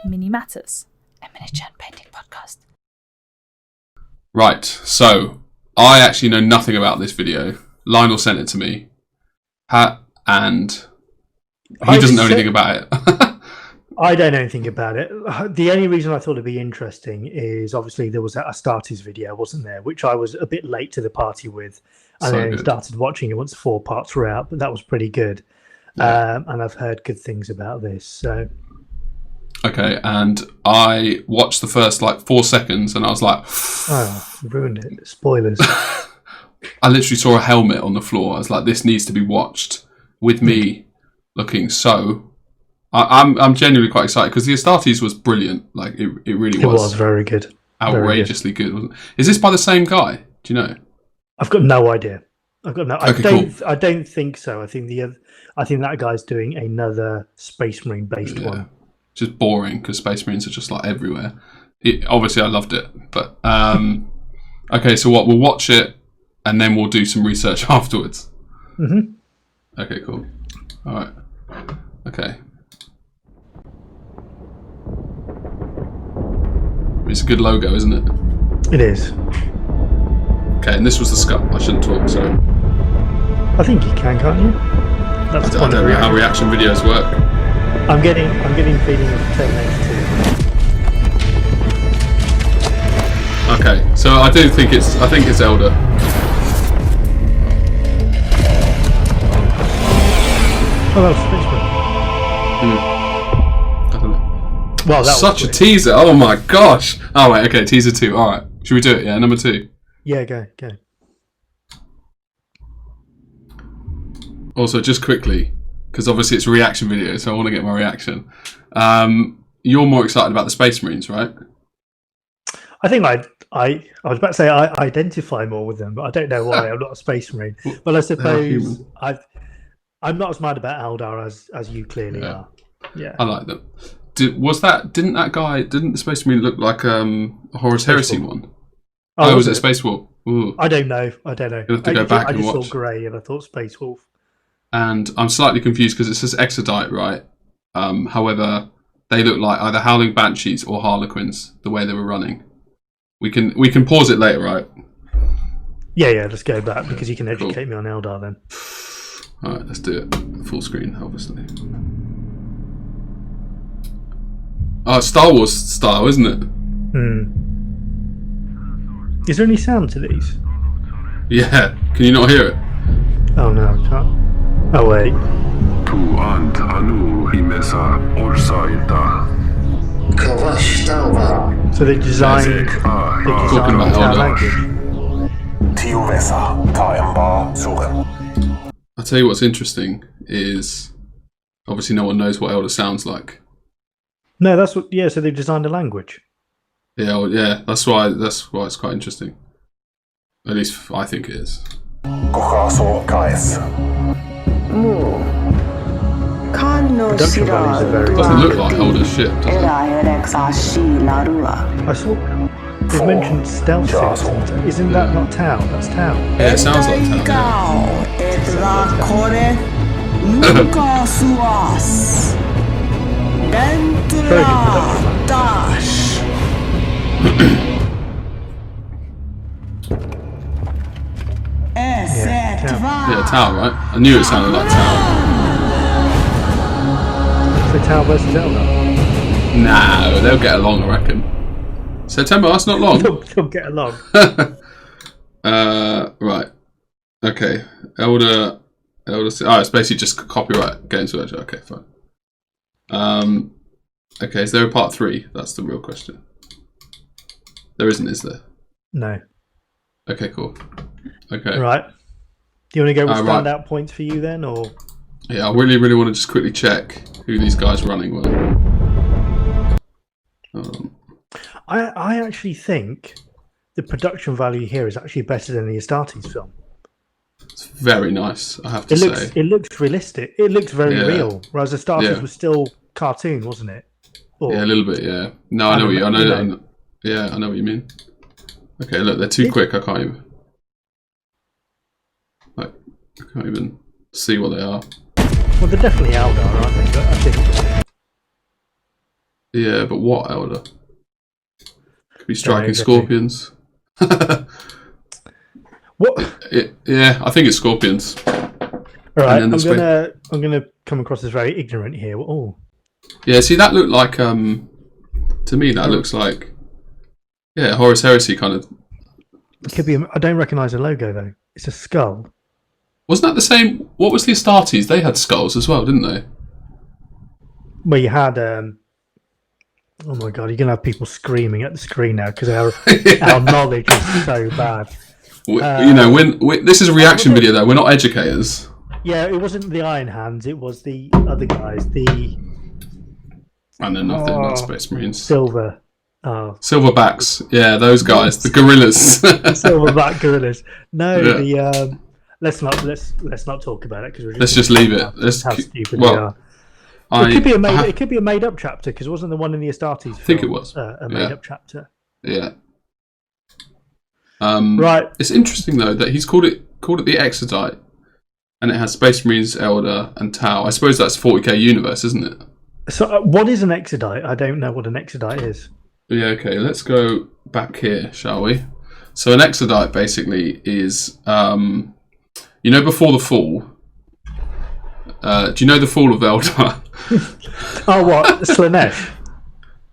Mini Matters, a miniature painting podcast. Right, so I actually know nothing about this video. Lionel sent it to me, and he doesn't know anything about it. I don't know anything about it. The only reason I thought it'd be interesting is obviously there was that Astartes video, wasn't there? Which I was a bit late to the party with. And then started watching it once 4 parts were out, but that was pretty good. Yeah. And I've heard good things about this. So, okay, and I watched the first 4 seconds, and I was like, "Oh, ruined it! Spoilers." I literally saw a helmet on the floor. I was like, "This needs to be watched with me looking so." I'm genuinely quite excited because the Astartes was brilliant. It really was. It was very good, outrageously good. Wasn't it? Is this by the same guy? Do you know? I've got no idea. Okay, I don't think so. I think that guy's doing another Space Marine based one. Just boring because Space Marines are just everywhere. Obviously, I loved it, but okay. So what? We'll watch it and then we'll do some research afterwards. Mm-hmm. Okay, cool. All right. Okay. It's a good logo, isn't it? It is. Okay, and this was the scut. I shouldn't talk, so. I think you can, can't you? I don't know how reaction videos work. I'm getting feeling of Terminator 2. Okay, so I think it's Elder. Oh, that was Space I don't know. Well, that such a teaser. Oh my gosh. Oh wait, okay, teaser 2. All right, should we do it? Yeah, number 2. Yeah, go. Also, just quickly, because obviously it's a reaction video, so I want to get my reaction. You're more excited about the Space Marines, right? I think I was about to say I identify more with them, but I don't know why. I'm not a Space Marine, but I suppose I'm not as mad about Eldar as you clearly are. Yeah, I like them. Didn't the Space Marine look like a Horus Heresy one? Oh, was it Space Wolf? Ooh. I don't know. You have to go back and watch. I just saw Grey and I thought Space Wolf. And I'm slightly confused because it says Exodite, right? However, they look like either Howling Banshees or Harlequins, the way they were running. We can pause it later, right? Yeah, let's go back because you can educate me on Eldar then. Alright, let's do it. Full screen, obviously. Oh, it's Star Wars style, isn't it? Is there any sound to these? Yeah. Can you not hear it? Oh no, I can't. Oh wait. So they designed talking about language. I'll tell you what's interesting is obviously no one knows what Elder sounds like. No, that's what. Yeah, so they've designed a language. Yeah, well, yeah. That's why it's quite interesting. At least I think it is. Production values are very. Doesn't look like Elder shit, does it? I saw. They've mentioned stealth systems. Isn't that not Tau? That's Tau. Yeah, it sounds like Tau. Very good production. Yeah, Tau, right? I knew it sounded like Tau. So Tau versus Eldar? No, they'll get along, I reckon. September, that's not long. They'll get along. Right. Okay. Elder. Oh, it's basically just copyright games version. Okay, fine. Okay, is there a part 3? That's the real question. There isn't, is there? No. Okay, cool. Okay. Right. Do you want to go with standout points for you then, or? Yeah, I really, really want to just quickly check who these guys running were. I actually think the production value here is actually better than the Astartes film. It's very nice, I have to say. It looks realistic. It looks very real. Whereas Astartes was still cartoon, wasn't it? Or, yeah, a little bit. Yeah. No, I know what you mean. Okay, look, they're too quick. I can't even see what they are. Well, they're definitely Eldar, aren't they? But I think Yeah, but what Elder? Could be striking exactly. scorpions. What? Yeah, I think it's scorpions. All right, I'm gonna come across as very ignorant here. Oh, yeah. See, that looked like to me that looks like Horus Heresy kind of. it could be. I don't recognise the logo though. It's a skull. Wasn't that the same? What was the Astartes? They had skulls as well, didn't they? Well, you had. Oh my god, you're gonna have people screaming at the screen now because our knowledge is so bad. This is a reaction video though. We're not educators. Yeah, it wasn't the Iron Hands. It was the other guys. And then nothing on Space Marines. Silver. Silverbacks. Yeah, those guys. The gorillas. Silverback gorillas. No, let's not talk about it because let's just leave it. How stupid we are. It could be a made up chapter because it wasn't the one in the Astartes film. I think it was a made up chapter. Yeah. Right. It's interesting though that he's called it the Exodite, and it has Space Marines, Elder, and Tau. I suppose that's 40k universe, isn't it? So, what is an Exodite? I don't know what an Exodite is. Yeah. Okay. Let's go back here, shall we? So an Exodite basically is, before the fall. Do you know the fall of Elder? Oh, what? Slanesh?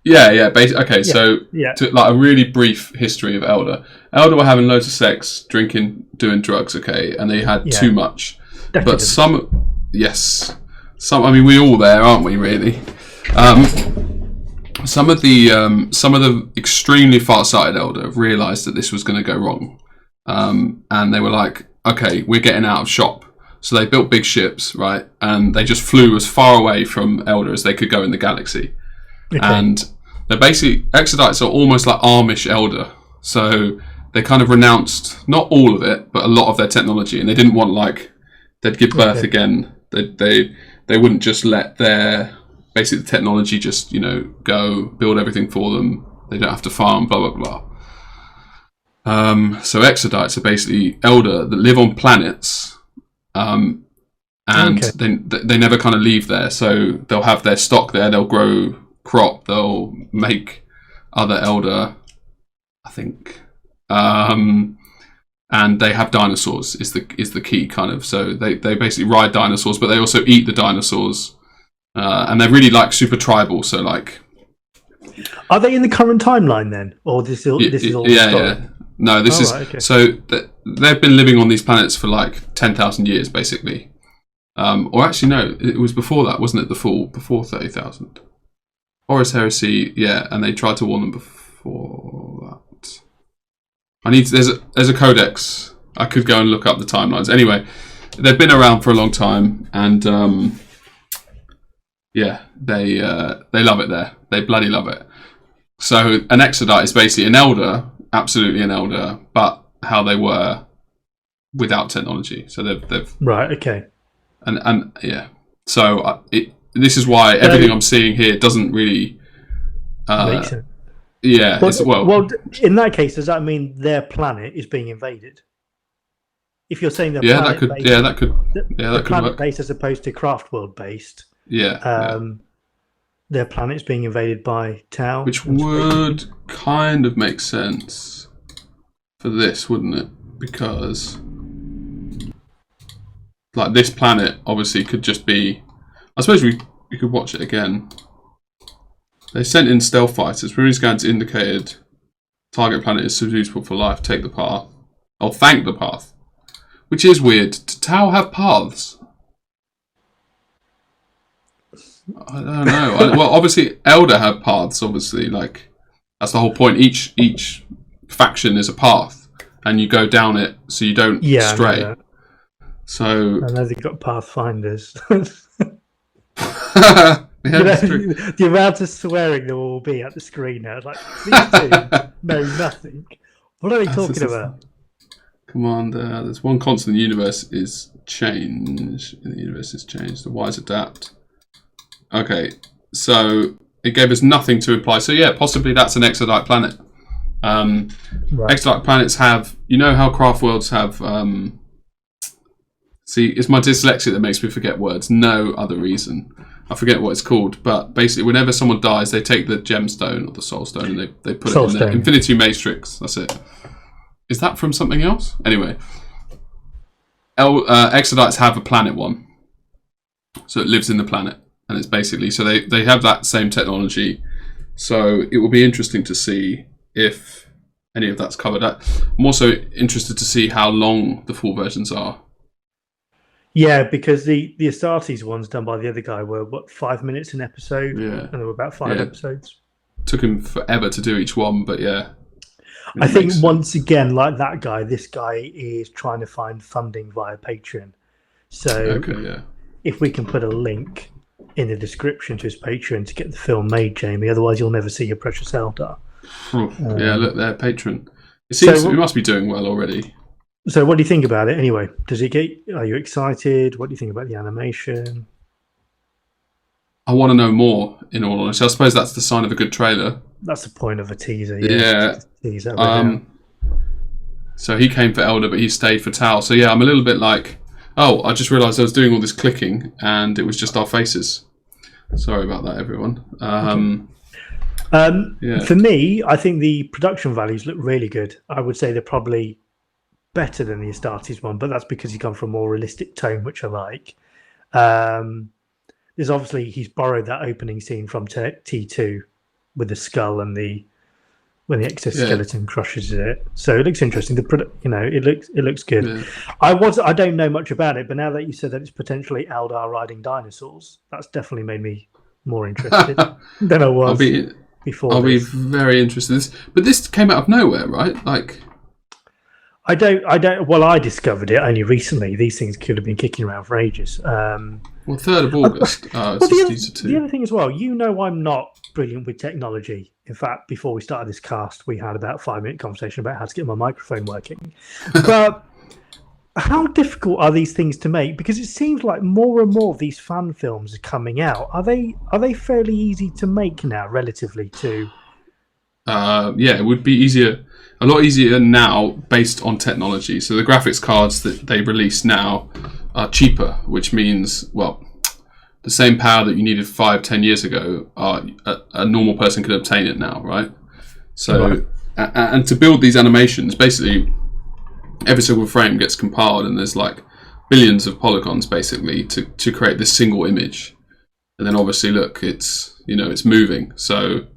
Yeah. Okay, so like a really brief history of Elder. Elder were having loads of sex, drinking, doing drugs, okay, and they had too much. Decadence. But we're all there, aren't we, really? Some of the extremely far-sighted Elder realised that this was going to go wrong. And they were like, okay, we're getting out of shop. So they built big ships, right? And they just flew as far away from Elder as they could go in the galaxy. Okay. And they're basically, Exodites are almost like Amish Elder. So they kind of renounced, not all of it, but a lot of their technology. And they didn't want, they'd give birth again. They wouldn't just let their, basically the technology just, go, build everything for them. They don't have to farm, blah, blah, blah. So Exodites are basically Elder that live on planets. They never kind of leave there, so they'll have their stock there. They'll grow crop. They'll make other Elder, I think, and they have dinosaurs. Is the key kind of. So they basically ride dinosaurs, but they also eat the dinosaurs, and they're really super tribal. So are they in the current timeline then, or this is all? Yeah. No, this is okay. So they've been living on these planets for 10,000 years, basically. Or actually, no, it was before that, wasn't it? The fall before 30,000. Horus Heresy, yeah, and they tried to warn them before that. There's a codex. I could go and look up the timelines. Anyway, they've been around for a long time, and they love it there. They bloody love it. So an Exodite is basically an Elder. Absolutely an Elder, but how they were without technology. So they've right, okay, and yeah. So this is why everything I'm seeing here doesn't really make sense. Yeah. Well, in that case, does that mean their planet is being invaded? If you're saying that could planet work. based as opposed to craft world based, their planet's being invaded by Tau. Which would kind of make sense for this, wouldn't it? Because this planet obviously could just be... I suppose we could watch it again. They sent in stealth fighters. Marine scans indicated target planet is suitable for life. Take the path. Or thank the path. Which is weird. Do Tau have paths? I don't know. Well, obviously, Elder have paths. Obviously, that's the whole point. Each faction is a path, and you go down it so you don't stray. Yeah. So I know they've got pathfinders. True. The amount of swearing there will be at the screen now. These two know nothing. What are they talking about? Commander, there's one constant in the universe is change. In the universe is change. The wise adapt. Okay, so it gave us nothing to imply. So yeah, possibly that's an Exodite planet. Right. Exodite planets have, how craft worlds have. See, it's my dyslexia that makes me forget words. No other reason. I forget what it's called, but basically whenever someone dies, they take the gemstone or the soul stone and they put it in the Infinity Matrix. That's it. Is that from something else? Anyway, Exodites have a planet one. So it lives in the planet. And it's basically, so they have that same technology. So it will be interesting to see if any of that's covered. I'm also interested to see how long the full versions are. Yeah, because the Astartes ones done by the other guy were, 5 minutes an episode? Yeah. And there were about 5 episodes. Took him forever to do each one, but yeah. I think once again, like that guy, this guy is trying to find funding via Patreon. So if we can put a link in the description to his Patreon to get the film made, Jamie, otherwise you'll never see your precious Eldar. Yeah, look, their Patreon. It seems we must be doing well already. So what do you think about it anyway? Are you excited? What do you think about the animation? I want to know more, in all honesty. I suppose that's the sign of a good trailer. That's the point of a teaser. Yeah. Teaser, so he came for Elder, but he stayed for Tal. So yeah, I'm a little bit like, I just realised I was doing all this clicking and it was just our faces. Sorry about that, everyone. For me, I think the production values look really good. I would say they're probably better than the Astartes one, but that's because you come from a more realistic tone, which I like. There's obviously, he's borrowed that opening scene from T2 with the skull and when the exoskeleton crushes it. So it looks interesting. It looks good. Yeah. I don't know much about it, but now that you said that it's potentially Eldar riding dinosaurs, that's definitely made me more interested than I was before. I'll be very interested. But this came out of nowhere, right? Like, I don't. Well, I discovered it only recently. These things could have been kicking around for ages. 3rd of August. The other thing as well, I'm not brilliant with technology. In fact, before we started this cast, we had about a 5-minute conversation about how to get my microphone working. But how difficult are these things to make? Because it seems like more and more of these fan films are coming out. Are they fairly easy to make now, relatively to? It would be easier. A lot easier now based on technology. So the graphics cards that they release now are cheaper, which means, the same power that you needed 5-10 years ago, a normal person could obtain it now, right? So, and to build these animations, basically, every single frame gets compiled and there's like billions of polygons basically to create this single image. And then obviously, look, it's moving. So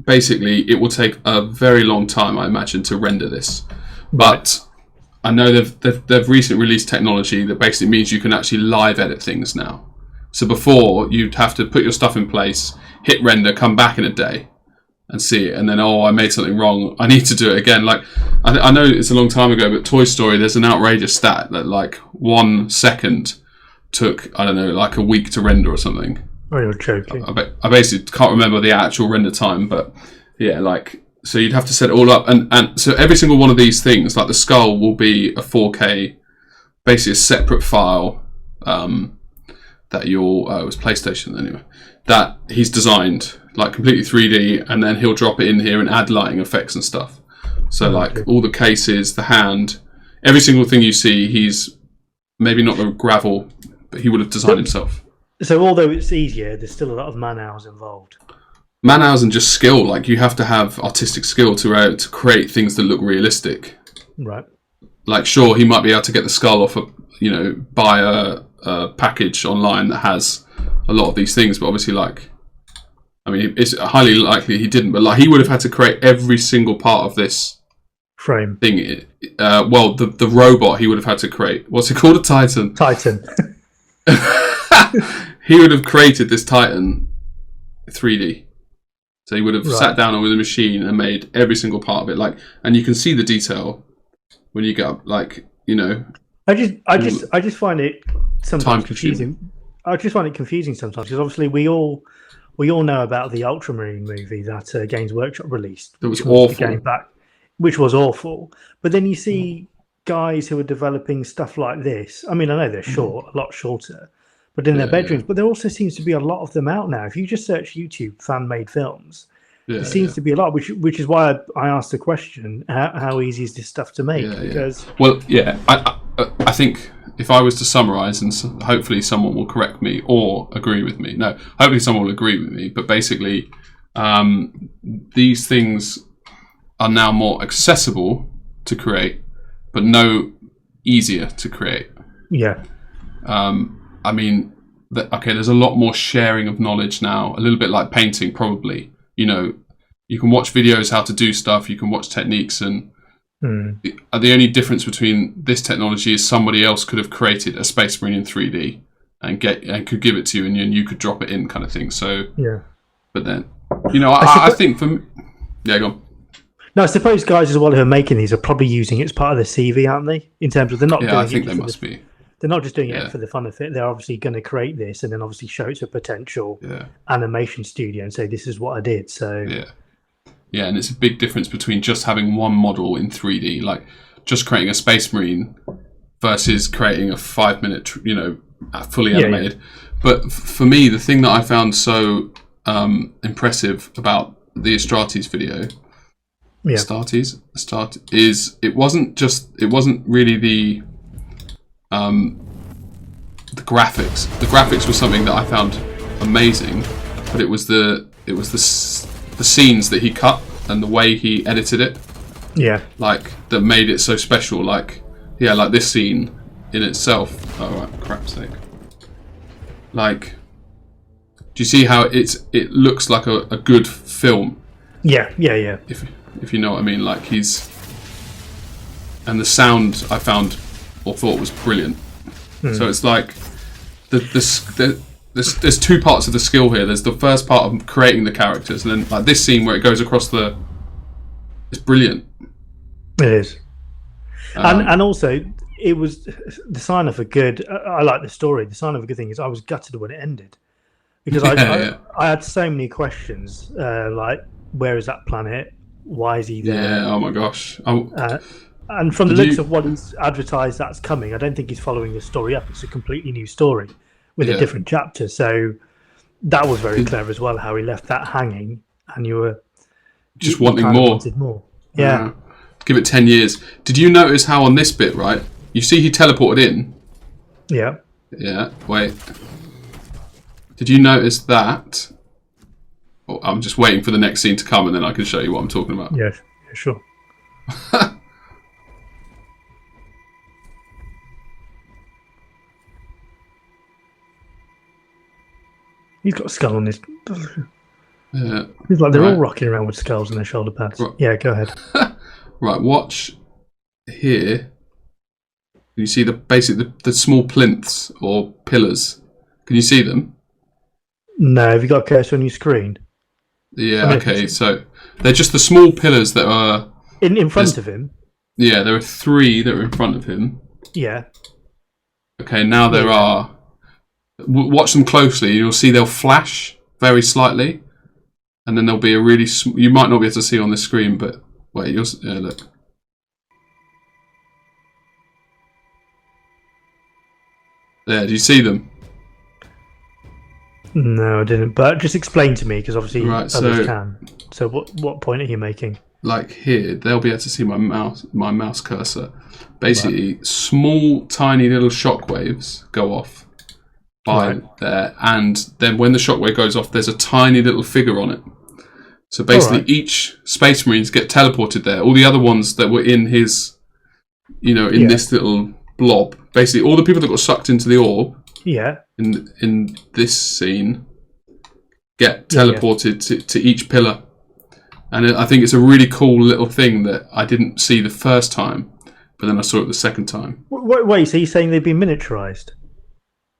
basically, it will take a very long time, I imagine, to render this. But I know they've recently released technology that basically means you can actually live edit things now. So before, you'd have to put your stuff in place, hit render, come back in a day and see it, and then, I made something wrong, I need to do it again. Like, I know it's a long time ago, but Toy Story, there's an outrageous stat that like 1 second took, I don't know, like a week to render or something. Oh, you're joking. I basically can't remember the actual render time, but yeah, like, so you'd have to set it all up. And so every single one of these things, like the skull will be a 4K, basically a separate file that it was PlayStation anyway, that he's designed, like completely 3D, and then he'll drop it in here and add lighting effects and stuff. So all the cases, the hand, every single thing you see, he's maybe not the gravel, but he would have designed himself. So although it's easier, there's still a lot of man hours involved. Man hours and just skill. Like, you have to have artistic skill to create things that look realistic. Right. Like, sure, he might be able to get the skull off buy a package online that has a lot of these things, but obviously, it's highly likely he didn't. But he would have had to create every single part of this frame thing. The robot he would have had to create. What's it called? A Titan. Titan. He would have created this Titan 3D. So he would have sat down with a machine and made every single part of it. And you can see the detail when you get up. I just find it sometimes confusing. I just find it confusing sometimes because obviously we all know about the Ultramarine movie that Games Workshop released. It was awful. Which was awful. But then you see guys who are developing stuff like this. I mean, I know they're short, a lot shorter, but in their bedrooms. But there also seems to be a lot of them out now. If you just search YouTube fan-made films, there seems to be a lot, which is why I asked the question: how easy is this stuff to make? I think if I was to summarise, and hopefully someone will correct me or agree with me. No, hopefully someone will agree with me. But basically, these things are now more accessible to create, but no easier to create. Yeah. I mean, there's a lot more sharing of knowledge now. A little bit like painting, probably. You know, you can watch videos how to do stuff. You can watch techniques, and the only difference between this technology is somebody else could have created a Space Marine in 3D and could give it to you, and you could drop it in, kind of thing. So yeah. But then, you know, I think for me, yeah, go on. No, I suppose guys as well who are making these are probably using it as part of their CV, aren't they? In terms of they're not. Yeah, I think they must be. They're not just doing it for the fun of it. They're obviously going to create this and then obviously show it to a potential animation studio and say, "This is what I did." So yeah, and it's a big difference between just having one model in 3D, like just creating a Space Marine, versus creating a 5-minute, you know, fully animated. Yeah. But for me, the thing that I found so impressive about the Astartes video. Astartes is it wasn't really the graphics. The graphics was something that I found amazing, but it was the scenes that he cut and the way he edited it. Yeah, like that made it so special. Like this scene in itself. Oh right, crap's sake! Like, do you see how it looks like a good film? Yeah. If you know what I mean, like and the sound I found or thought was brilliant. So it's like there's two parts of the skill here. There's the first part of creating the characters, and then like this scene where it goes across it's brilliant. It is, and also it was the sign of a good. I like the story. The sign of a good thing is I was gutted when it ended because I had so many questions. Like, where is that planet? Why is he there? Yeah, oh my gosh. And from the looks of what he's advertised that's coming, I don't think he's following the story up. It's a completely new story with a different chapter. So that was very clever as well, how he left that hanging and you were just wanting more. Wanted more. Yeah. Give it 10 years. Did you notice how on this bit, right? You see he teleported in? Yeah. Yeah, wait. Did you notice that? Oh, I'm just waiting for the next scene to come and then I can show you what I'm talking about. Yeah, sure. He's got a skull on his... Yeah. He's like they're all rocking around with skulls on their shoulder pads. Right. Yeah, go ahead. Right, watch here. Can you see basically the small plinths or pillars? Can you see them? No, have you got a cursor on your screen? Yeah, okay, so they're just the small pillars that are... In front of him? Yeah, there are 3 that are in front of him. Yeah. Okay, now there are... Watch them closely, you'll see they'll flash very slightly. And then there'll be a really... You might not be able to see on the screen, but... Wait, look. There, do you see them? No, I didn't. But just explain to me, because obviously others can. So what point are you making? Like here, they'll be able to see my mouse cursor. Basically, small, tiny little shockwaves go off by there, and then when the shockwave goes off, there's a tiny little figure on it. So basically, each Space Marines get teleported there. All the other ones that were in his, this little blob. Basically, all the people that got sucked into the orb. Yeah. In this scene, get teleported to each pillar, and I think it's a really cool little thing that I didn't see the first time, but then I saw it the second time. Wait, so you're saying they've been miniaturized?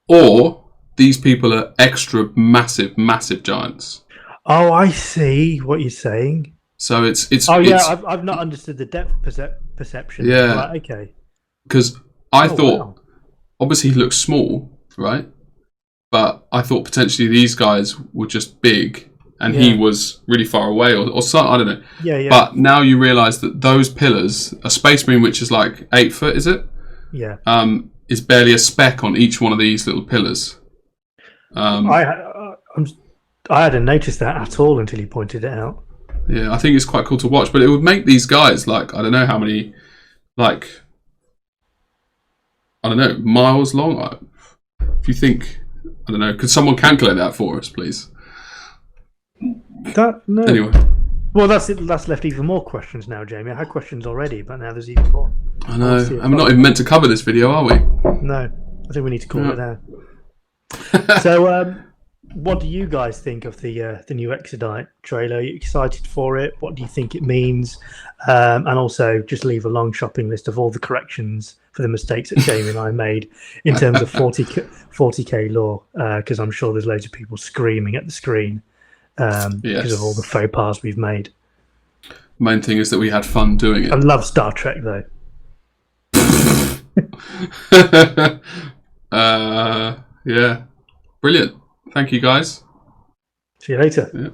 Or these people are extra massive giants? Oh, I see what you're saying. So it's. Oh yeah, I've not understood the depth perception. Yeah. Right, okay. Because I thought, obviously, he looks small. Right, but I thought potentially these guys were just big, and he was really far away, or something. I don't know. Yeah. But now you realise that those pillars, a Space Marine which is like 8 foot, is it? Yeah. Is barely a speck on each one of these little pillars. I hadn't noticed that at all until you pointed it out. Yeah, I think it's quite cool to watch, but it would make these guys like I don't know how many, like. I don't know, miles long. If you think, I don't know, could someone calculate that for us, please? No. Anyway. Well, that's left even more questions now, Jamie. I had questions already, but now there's even more. I know. I'm not even meant to cover this video, are we? No. I think we need to call it now. So, what do you guys think of the new Exodite trailer? Are you excited for it? What do you think it means? And also, just leave a long shopping list of all the corrections for the mistakes that Jamie and I made in terms of 40k lore, because I'm sure there's loads of people screaming at the screen because of all the faux pas we've made. Main thing is that we had fun doing it. I love Star Trek, though. Yeah. Brilliant. Thank you, guys. See you later. Yeah.